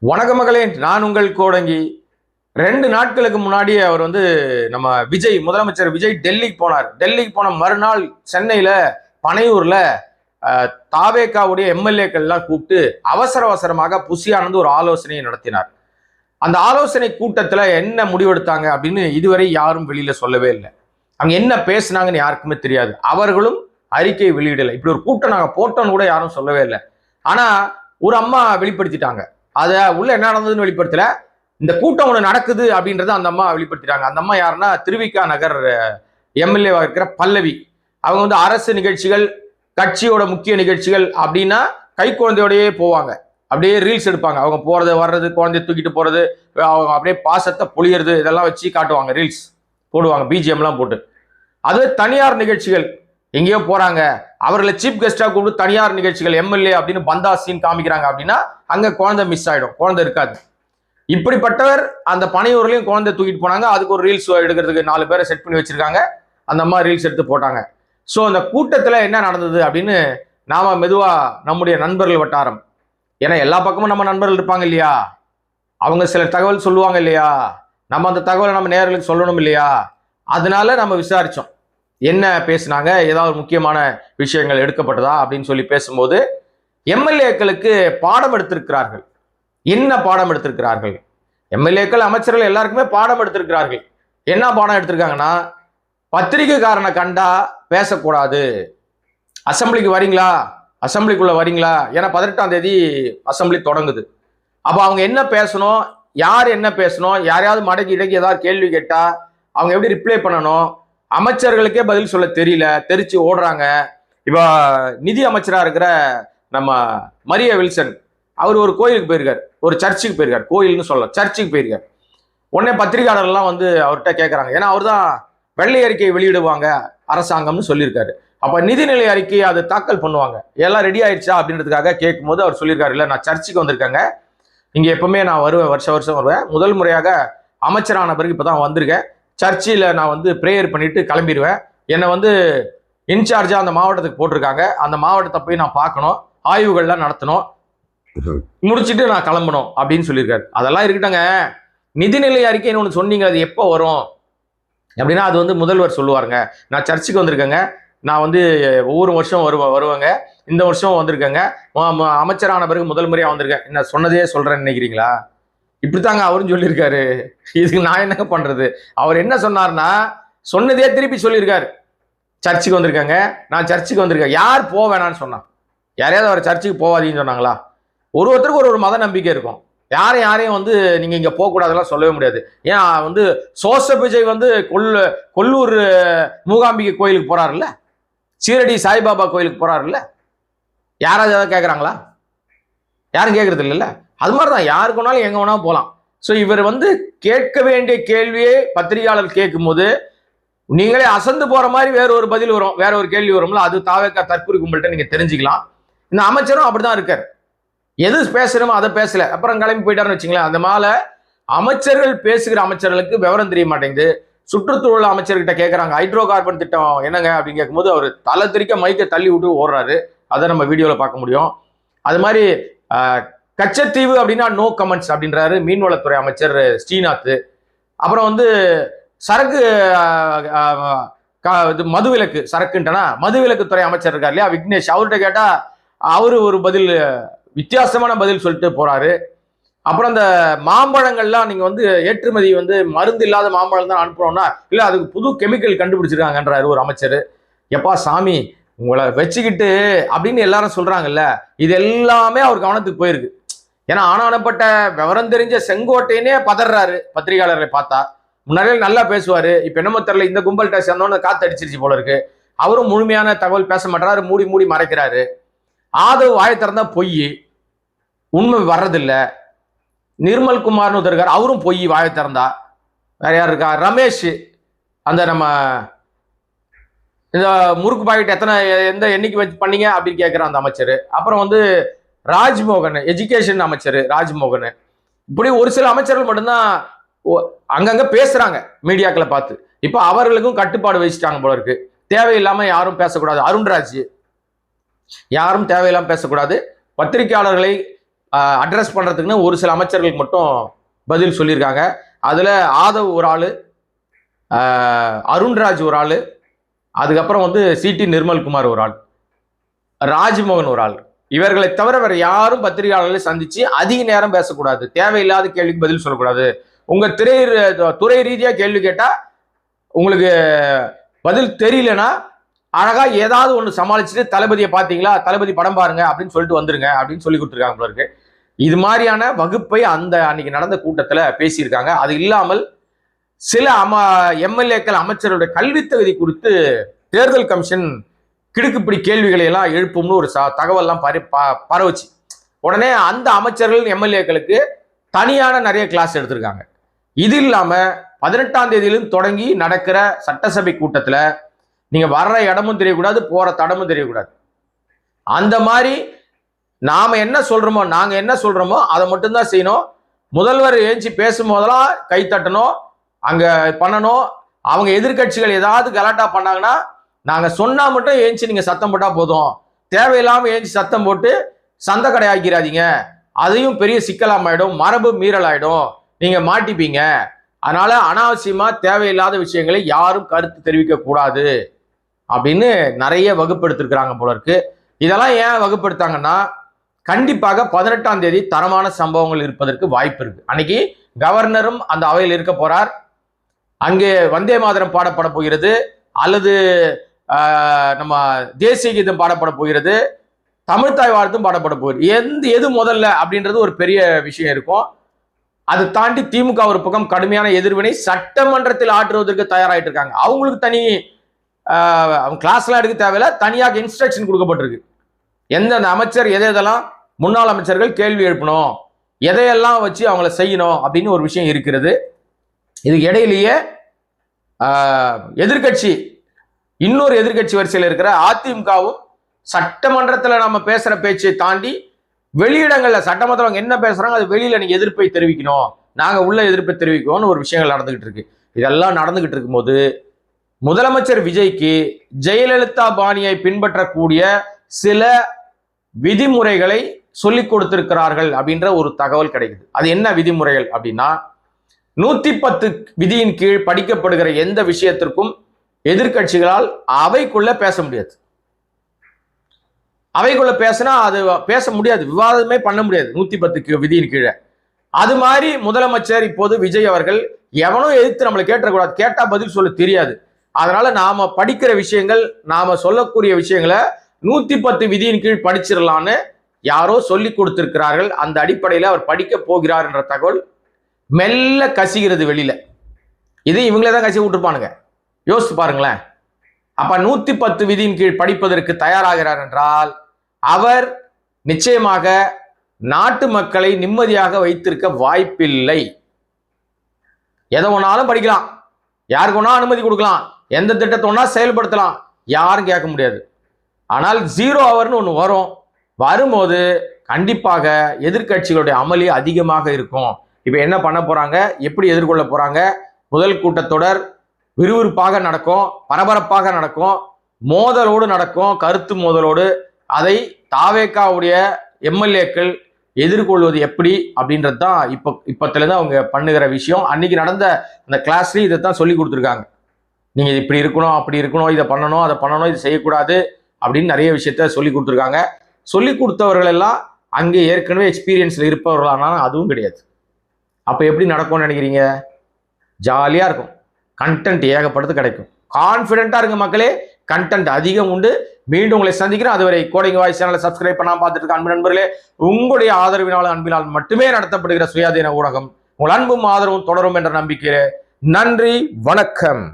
வணக்க மகளே, நான் உங்கள் கோடங்கி. 2 நாட்களுக்கு முன்னாடி அவர் நம்ம விஜய், முதலமைச்சர் விஜய் டெல்லிக்கு போனார். டெல்லிக்கு போன மறுநாள் சென்னையில பனையூர்ல தாவேகாவுடைய எம்எல்ஏக்கள் எல்லாம் கூப்பிட்டு அவசர அவசரமாக புசியானந்து ஒரு ஆலோசனையை நடத்தினார். அந்த ஆலோசனை கூட்டத்துல என்ன முடிவெடுத்தாங்க அப்படின்னு இதுவரை யாரும் வெளியில சொல்லவே இல்லை. அவங்க என்ன பேசினாங்கன்னு யாருக்குமே தெரியாது. அவர்களும் அறிக்கை வெளியிடலை. இப்படி ஒரு கூட்டம் நாங்க போட்டோன்னு கூட யாரும் சொல்லவே இல்லை. ஆனா ஒரு அம்மா வெளிப்படுத்திட்டாங்க. அத உள்ள என்ன நடந்ததுன்னு வெளிப்படுத்தல. இந்த கூட்டம் ஒண்ணு நடக்குது அப்படின்றத அந்த அம்மா வெளிப்படுத்திட்டாங்க. அந்த அம்மா யாருன்னா திருவிக்கா நகர் எம்எல்ஏவா இருக்கிற பல்லவி. அவங்க அரசு நிகழ்ச்சிகள், கட்சியோட முக்கிய நிகழ்ச்சிகள் அப்படின்னா கை குழந்தையோடயே போவாங்க. அப்படியே ரீல்ஸ் எடுப்பாங்க. அவங்க போறது வர்றது, குழந்தைய தூக்கிட்டு போறது, அவங்க அப்படியே பாசத்தை பொழியறது, இதெல்லாம் வச்சு காட்டுவாங்க. ரீல்ஸ் போடுவாங்க, பிஜிஎம் எல்லாம் போட்டு. அது தனியார் நிகழ்ச்சிகள், எங்கேயோ போறாங்க, அவர்களை சீஃப் கெஸ்டா கூப்பிட்டு தனியார் நிகழ்ச்சிகள் எம்எல்ஏ அப்படின்னு பந்தா சீன் காமிக்கிறாங்க அப்படின்னா அங்க குழந்தை மிஸ் ஆயிடும், குழந்தை இருக்காது. இப்படிப்பட்டவர் அந்த பனையூர்லயும் குழந்தை தூக்கிட்டு போனாங்க. அதுக்கு ஒரு ரீல்ஸ் எடுக்கிறதுக்கு 4 பேரை செட் பண்ணி வச்சிருக்காங்க. அந்த மாதிரி ரீல்ஸ் எடுத்து போட்டாங்க. ஸோ அந்த கூட்டத்துல என்ன நடந்தது அப்படின்னு நாம மெதுவா நம்முடைய நண்பர்கள் வட்டாரம், ஏன்னா எல்லா பக்கமும் நம்ம நண்பர்கள் இருப்பாங்க இல்லையா, அவங்க சில தகவல் சொல்லுவாங்க இல்லையா, நம்ம அந்த தகவலை நம்ம நேயர்களுக்கு சொல்லணும் இல்லையா, அதனால நம்ம விசாரிச்சோம் என்ன பேசினாங்க, ஏதாவது முக்கியமான விஷயங்கள் எடுக்கப்பட்டதா அப்படின்னு சொல்லி பேசும்போது எம்எல்ஏக்களுக்கு பாடம் எடுத்திருக்கிறார்கள். என்ன பாடம் எடுத்திருக்கிறார்கள்? எம்எல்ஏக்கள், அமைச்சர்கள் எல்லாருக்குமே பாடம் எடுத்திருக்கிறார்கள். என்ன பாடம் எடுத்திருக்காங்கன்னா, பத்திரிகைக்காரனை கண்டா பேசக்கூடாது. அசம்பிளிக்கு வரீங்களா, அசம்பிளிக்குள்ள வரீங்களா, ஏன்னா 18ஆம் தேதி அசம்பிளி தொடங்குது. அப்ப அவங்க என்ன பேசணும், யார் என்ன பேசணும், யாரையாவது மடக்கி இடக்கி ஏதாவது கேள்வி கேட்டா அவங்க எப்படி ரிப்ளை பண்ணணும், அமைச்சர்களுக்கே பதில் சொல்ல தெரியல, தெரிச்சு ஓடுறாங்க. இப்ப நிதி அமைச்சரா இருக்கிற நம்ம மரிய வில்சன், அவர் ஒரு கோயிலுக்கு போயிருக்காரு, ஒரு சர்ச்சுக்கு போயிருக்காரு, கோயில்னு சொல்லலாம், சர்ச்சுக்கு போயிருக்காரு. உடனே பத்திரிகையாளர்லாம் அவர்கிட்ட கேட்கறாங்க, ஏன்னா அவர் தான் வெள்ளை அறிக்கையை வெளியிடுவாங்க அரசாங்கம்னு சொல்லியிருக்காரு. அப்ப நிதிநிலை அறிக்கையை அதை தாக்கல் பண்ணுவாங்க, எல்லாம் ரெடி ஆயிடுச்சா அப்படின்றதுக்காக கேட்கும் போது அவர் சொல்லியிருக்காரு, இல்ல நான் சர்ச்சுக்கு வந்திருக்கேங்க, இங்க எப்பவுமே நான் வருவேன், வருஷம் வருவேன், முதல் முறையாக அமைச்சரான பிறகு இப்பதான் வந்திருக்கேன், சர்ச்சில் நான் பிரேயர் பண்ணிட்டு கிளம்பிடுவேன், என்னை இன்சார்ஜா அந்த மாவட்டத்துக்கு போட்டிருக்காங்க, அந்த மாவட்டத்தை போய் நான் பார்க்கணும், ஆய்வுகள்லாம் நடத்தணும், முடிச்சுட்டு நான் கிளம்பணும் அப்படின்னு சொல்லியிருக்காரு. அதெல்லாம் இருக்கட்டங்க, நிதிநிலை அறிக்கைன்னு ஒன்று சொன்னீங்க, அது எப்போ வரும் அப்படின்னா அது முதல்வர் சொல்லுவாருங்க, நான் சர்ச்சுக்கு வந்திருக்கேங்க, நான் ஒவ்வொரு வருஷம் வருவேங்க, இந்த வருஷம் வந்திருக்கேங்க, அமைச்சரான பிறகு முதல் முறையாக வந்திருக்கேன், என்ன சொன்னதே சொல்றேன்னு நினைக்கிறீங்களா? இப்படித்தாங்க அவரும் சொல்லியிருக்காரு. இதுக்கு நான் என்ன பண்றது? அவர் என்ன சொன்னார்னா, சொன்னதே திருப்பி சொல்லியிருக்காரு, சர்ச்சுக்கு வந்திருக்காங்க, நான் சர்ச்சுக்கு வந்திருக்கேன். யார் போவேணான்னு சொன்னான்? யாரையாவது அவர் சர்ச்சுக்கு போவாதீங்கன்னு சொன்னாங்களா? ஒருத்தருக்கு ஒரு மத நம்பிக்கை இருக்கும். யாரையும் நீங்க இங்க போக கூடாதெல்லாம் சொல்லவே முடியாது. ஏன் சோசப் விஜய் கொல்லூர் மூகாம்பிகை கோயிலுக்கு போறாருல்ல, சீரடி சாய்பாபா கோயிலுக்கு போறாருல்ல, யாராவது ஏதாவது கேட்கறாங்களா? யாரும் கேட்கறது இல்லைல்ல. அது மாதிரிதான் யாருக்குனாலும் எங்க வேணா போகலாம். ஸோ இவர் கேட்க வேண்டிய கேள்வியை பத்திரிகையாளர் கேட்கும் போது நீங்களே அசந்து போற மாதிரி வேற ஒரு பதில் வரும், வேற ஒரு கேள்வி வரும்ல, அது தாவேக்கா தற்கொலை கும்பல்கிட்ட நீங்க தெரிஞ்சுக்கலாம். இந்த அமைச்சரும் அப்படிதான் இருக்காரு, எது பேசணுமோ அதை பேசல, அப்புறம் கிளம்பி போயிட்டாருன்னு வச்சுங்களேன். அந்த மாதிரி அமைச்சர்கள் பேசுகிற அமைச்சர்களுக்கு விவரம் தெரிய மாட்டேங்குது. சுற்றுச்சூழல் அமைச்சர்கிட்ட கேட்கறாங்க, ஹைட்ரோ கார்பன் திட்டம் என்னங்க அப்படின்னு கேட்கும்போது அவர் தலை திரிக்க மைக்கை தள்ளி விட்டு ஓடுறாரு. அதை நம்ம வீடியோல பார்க்க முடியும். அது மாதிரி கச்சத்தீவு அப்படின்னா நோ கமெண்ட்ஸ் அப்படின்றாரு மீன்வளத்துறை அமைச்சர் ஸ்ரீநாத். அப்புறம் சரக்கு மதுவிலக்கு, சரக்குன்ட்டனா மதுவிலக்குத்துறை அமைச்சர் இருக்கார் இல்லையா விக்னேஷ், அவர்கிட்ட கேட்டா அவரு ஒரு பதில், வித்தியாசமான பதில் சொல்லிட்டு போறாரு. அப்புறம் இந்த மாம்பழங்கள்லாம் நீங்க ஏற்றுமதி மருந்து இல்லாத மாம்பழம் தான் அனுப்புறோம்னா, இல்ல அதுக்கு புது கெமிக்கல் கண்டுபிடிச்சிருக்காங்கன்றாரு ஒரு அமைச்சர். எப்பா சாமி உங்களை வச்சுக்கிட்டு அப்படின்னு எல்லாரும் சொல்றாங்கல்ல, இது எல்லாமே அவர் கவனத்துக்கு போயிருக்கு. ஏன்னா ஆனானப்பட்ட விவரம் தெரிஞ்ச செங்கோட்டையனே பதறாரு பத்திரிகையாளர்களை பார்த்தா. முன்னாடியே நல்லா பேசுவாரு, இப்ப என்னமோ தெரியல, இந்த கும்பல்கிட்ட சேர்ந்தோன்னு காத்து அடிச்சிருச்சு போல இருக்கு. அவரும் முழுமையான தகவல் பேச மாட்டாரு, மூடி மூடி மறைக்கிறாரு. ஆதவ் வாயை திறந்தா பொய், உண்மை வர்றதில்ல. நிர்மல் குமார்னு ஒருத்தருக்காரு, அவரும் பொய் வாயை திறந்தா. வேற யார் இருக்கா? ரமேஷ், அந்த நம்ம இந்த முறுக்கு பாக்கெட் எந்த எண்ணிக்கை வச்சு பண்ணீங்க அப்படின்னு கேட்கிற அந்த அமைச்சர். அப்புறம் ராஜ்மோகன், எஜுகேஷன் அமைச்சர் ராஜ்மோகன். இப்படி ஒரு சில அமைச்சர்கள் மட்டும்தான் அங்கங்க பேசுறாங்க மீடியாக்களை பார்த்து. இப்ப அவர்களுக்கும் கட்டுப்பாடு வச்சுட்டாங்க போல இருக்கு. தேவையில்லாம யாரும் பேசக்கூடாது. அருண்ராஜ், யாரும் தேவையில்லாம பேசக்கூடாது, பத்திரிகையாளர்களை அட்ரஸ் பண்றதுக்குன்னு ஒரு சில அமைச்சர்களுக்கு மட்டும் பதில் சொல்லியிருக்காங்க. அதுல ஆதவ் ஒரு ஆளு, அருண்ராஜ் ஒரு ஆளு, அதுக்கப்புறம் வந்து சிடி நிர்மல்குமார் ஒரு ஆள், ராஜ்மோகன் ஒரு ஆள். இவர்களை தவிர வேற யாரும் பத்திரிகையாளர்களை சந்திச்சு அதிக நேரம் பேசக்கூடாது, தேவையில்லாத கேள்விக்கு பதில் சொல்லக்கூடாது. உங்க துறை ரீதியா கேள்வி கேட்டா உங்களுக்கு பதில் தெரியலனா அழகா ஏதாவது ஒன்று சமாளிச்சுட்டு தளபதியை பார்த்தீங்களா, தளபதி படம் பாருங்க அப்படின்னு சொல்லிட்டு வந்துருங்க அப்படின்னு சொல்லி கொடுத்துருக்காங்க போல இருக்கு. இது மாதிரியான வகுப்பை அந்த அன்னைக்கு நடந்த கூட்டத்தில் பேசியிருக்காங்க. அது இல்லாமல் சில எம்எல்ஏக்கள் அமைச்சருடைய கல்வி தகுதி குறித்து தேர்தல் கமிஷன் கிடுக்குப்பிடி கேள்விகளை எல்லாம் எழுப்பும்னு ஒரு தகவல்லாம் பரவச்சு. உடனே அந்த அமைச்சர்கள் எம்எல்ஏக்களுக்கு தனியான நிறைய கிளாஸ் எடுத்திருக்காங்க. இது இல்லாம 18ஆம் தேதியிலும் தொடங்கி நடக்கிற சட்டசபை கூட்டத்துல நீங்க வர்ற இடமும் தெரியக்கூடாது, போற தடமும் தெரியக்கூடாது. அந்த மாதிரி நாம என்ன சொல்றோமோ, நாங்க என்ன சொல்றோமோ அதை மட்டும்தான் செய்யணும். முதல்வர் ஏஞ்சி பேசும்போதெல்லாம் கை தட்டணும், அங்க பண்ணணும். அவங்க எதிர்கட்சிகள் ஏதாவது கலாட்டா பண்ணாங்கன்னா நாங்க சொன்னா மட்டும் ஏஞ்சி நீங்க சத்தம் போட்டா போதும், தேவையில்லாம ஏஞ்சி சத்தம் போட்டு சந்தை கடை ஆக்கிறாதீங்க, அதையும் பெரிய சிக்கலாமாயிடும், மரபு மீறல் ஆயிடும், நீங்க மாட்டிப்பீங்க. அதனால அனாவசியமா தேவையில்லாத விஷயங்களை யாரும் கருத்து தெரிவிக்க கூடாது அப்படின்னு நிறைய வகுப்படுத்திருக்கிறாங்க போல இருக்கு. இதெல்லாம் ஏன் வகுப்படுத்தாங்கன்னா கண்டிப்பாக 18ஆம் தேதி தரமான சம்பவங்கள் இருப்பதற்கு வாய்ப்பு இருக்கு. அன்னைக்கு கவர்னரும் அந்த அவையில் இருக்க போறார். அங்கே வந்தே மாதரம் பாடப்பட போகிறது, அல்லது நம்ம தேசிய கீதம் பாடப்பட போகிறது, தமிழ்தாய் வாழ்த்தும் பாடப்பட போகிறது. எது முதல்ல அப்படின்றது ஒரு பெரிய விஷயம் இருக்கும். அதை தாண்டி திமுக ஒரு பக்கம் கடுமையான எதிர்வினை சட்டமன்றத்தில் ஆற்றுவதற்கு தயாராகிட்டு இருக்காங்க. அவங்களுக்கு தனி கிளாஸ்லாம் எடுக்க தேவையில்ல, தனியாக இன்ஸ்ட்ரக்ஷன் கொடுக்கப்பட்டிருக்கு. எந்தெந்த அமைச்சர் எதெல்லாம் முன்னாள் அமைச்சர்கள் கேள்வி எழுப்பணும், எதையெல்லாம் வச்சு அவங்கள செய்யணும் அப்படின்னு ஒரு விஷயம் இருக்கிறது. இதுக்கு இடையிலேயே எதிர்கட்சி இன்னொரு எதிர்கட்சி வரிசையில் இருக்கிற அதிமுகவும் சட்டமன்றத்தில் நம்ம பேசுற பேச்சை தாண்டி வெளியிடங்கள்ல சட்டமன்றத்தில் என்ன பேசுறாங்க அது வெளியில நீங்க எதிர்ப்பை தெரிவிக்கணும், நாங்க உள்ள எதிர்ப்பை தெரிவிக்கணும்னு ஒரு விஷயங்கள் நடந்துகிட்டு இருக்கு. இதெல்லாம் நடந்துகிட்டு இருக்கும்போது முதலமைச்சர் விஜய்க்கு ஜெயலலிதா பாணியை பின்பற்றக்கூடிய சில விதிமுறைகளை சொல்லிக் கொடுத்திருக்கிறார்கள் அப்படின்ற ஒரு தகவல் கிடைக்குது. அது என்ன விதிமுறைகள் அப்படின்னா, 110 விதியின் கீழ் படிக்கப்படுகிற எந்த விஷயத்திற்கும் எதிர்கட்சிகளால் அவைக்குள்ள பேச முடியாது. அவைக்குள்ள பேசினா அது பேச முடியாது, விவாதமே பண்ண முடியாது 110 விதியின் கீழே. அது மாதிரி முதலமைச்சர் இப்போது விஜய் அவர்கள் எவனும் எதிர்த்து நம்மளை கேட்டக்கூடாது, கேட்டா பதில் சொல்ல தெரியாது. அதனால நாம படிக்கிற விஷயங்கள், நாம சொல்லக்கூடிய விஷயங்களை 110 விதியின் கீழ் படிச்சிடலான்னு யாரோ சொல்லி கொடுத்திருக்கிறார்கள். அந்த அடிப்படையில் அவர் படிக்க போகிறார் என்ற தகவல் மெல்ல கசிகிறது வெளியில. இது இவங்களே தான் கசி விட்டுருப்பானுங்க, யோசித்து பாருங்களேன். அப்ப 110 விதியின் கீழ் படிப்பதற்கு தயாராகிறார் என்றால் அவர் நிச்சயமாக நாட்டு மக்களை நிம்மதியாக வைத்திருக்க வாய்ப்பில்லை. எதை ஒன்னாலும் படிக்கலாம், யாருக்கு ஒன்னா அனுமதி கொடுக்கலாம், எந்த திட்டத்தை ஒன்னா செயல்படுத்தலாம், யாரும் கேட்க முடியாது. ஆனால் 0 ஹவர்னு ஒன்று வரும்போது கண்டிப்பாக எதிர்கட்சிகளுடைய அமளி அதிகமாக இருக்கும். இப்ப என்ன பண்ண போறாங்க, எப்படி எதிர்கொள்ள போறாங்க? முதல் கூட்டத்தொடர் விறுவிறுப்பாக நடக்கும், பரபரப்பாக நடக்கும், மோதலோடு நடக்கும், கருத்து மோதலோடு. அதை தாவேக்காவுடைய எம்எல்ஏக்கள் எதிர்கொள்வது எப்படி அப்படின்றது தான் இப்பத்திலேருந்து அவங்க பண்ணுகிற விஷயம். அன்னைக்கு நடந்த அந்த கிளாஸ்லேயும் இதைத்தான் சொல்லி கொடுத்துருக்காங்க. நீங்கள் இப்படி இருக்கணும், அப்படி இருக்கணும், இதை பண்ணணும், அதை பண்ணணும், இது செய்யக்கூடாது அப்படின்னு நிறைய விஷயத்த சொல்லி கொடுத்துருக்காங்க. சொல்லி கொடுத்தவர்கள் எல்லாம் அங்கே ஏற்கனவே எக்ஸ்பீரியன்ஸில் இருப்பவர்களானாலும் அதுவும் கிடையாது. அப்போ எப்படி நடக்கும்னு நினைக்கிறீங்க? ஜாலியாக இருக்கும், கண்டென்ட் ஏகப்படுத்து கிடைக்கும். கான்ஃபிடென்ட்டாக இருங்க மக்களே, கண்டென்ட் அதிகம் உண்டு. மீண்டும் உங்களை சந்திக்கிறேன். அதுவரை கோடிங் வாய்ஸ் சேனலை சப்ஸ்கிரைப் பண்ணாம பார்த்துட்டு இருக்க அன்பு நண்பர்களே, உங்களுடைய ஆதரவினால் அன்பினால் மட்டுமே நடத்தப்படுகிற சுயாதீன ஊடகம் உங்கள் அன்பும் ஆதரவும் தொடரும் என்ற நம்பிக்கையிலே நன்றி, வணக்கம்.